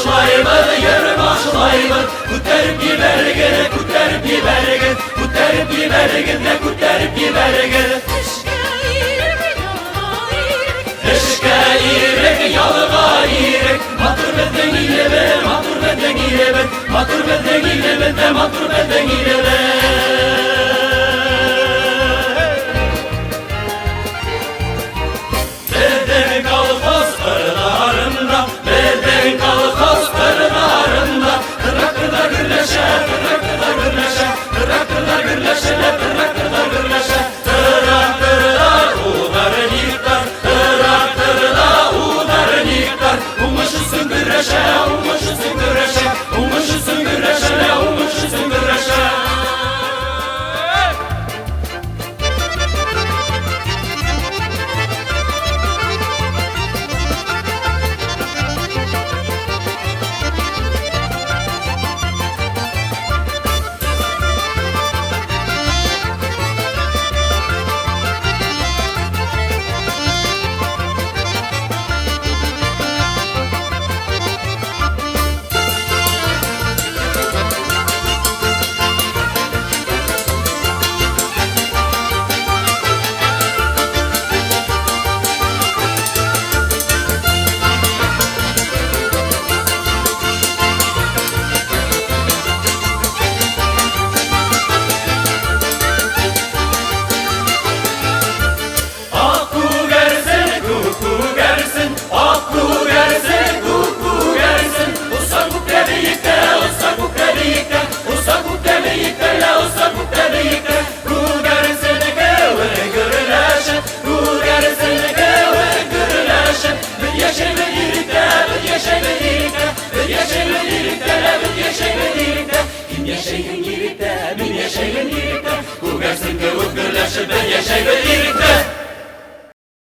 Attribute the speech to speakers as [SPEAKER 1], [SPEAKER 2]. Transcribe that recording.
[SPEAKER 1] başlayımız, yer başlayımız. Kuterip gibergen, kuterip gibergen, kuterip gibergen, de kuterip gibergen. Eşke irek, yalga irek, matur beden ilebe, matur beden ilebe, matur beden ilebe, de matur beden ilebe. Beden kalkos kırlarında, beden kalkos kırlarında, kırak kırlar gürleşe, kırak kırlar gürleşe, kırak kırlar gürleşe, kırak kırlar gürleşe, kırak kırlar uğrar niktar, kırak kırlar uğrar niktar, umuşusun güreşe, umuşusun güreşe, umuşusun güreşe, umuşusun güreşe. Yaşayın yirikte, bin yaşayın yirikte, bu gelsin kavuk gürleşir, ben yaşayın yirikte.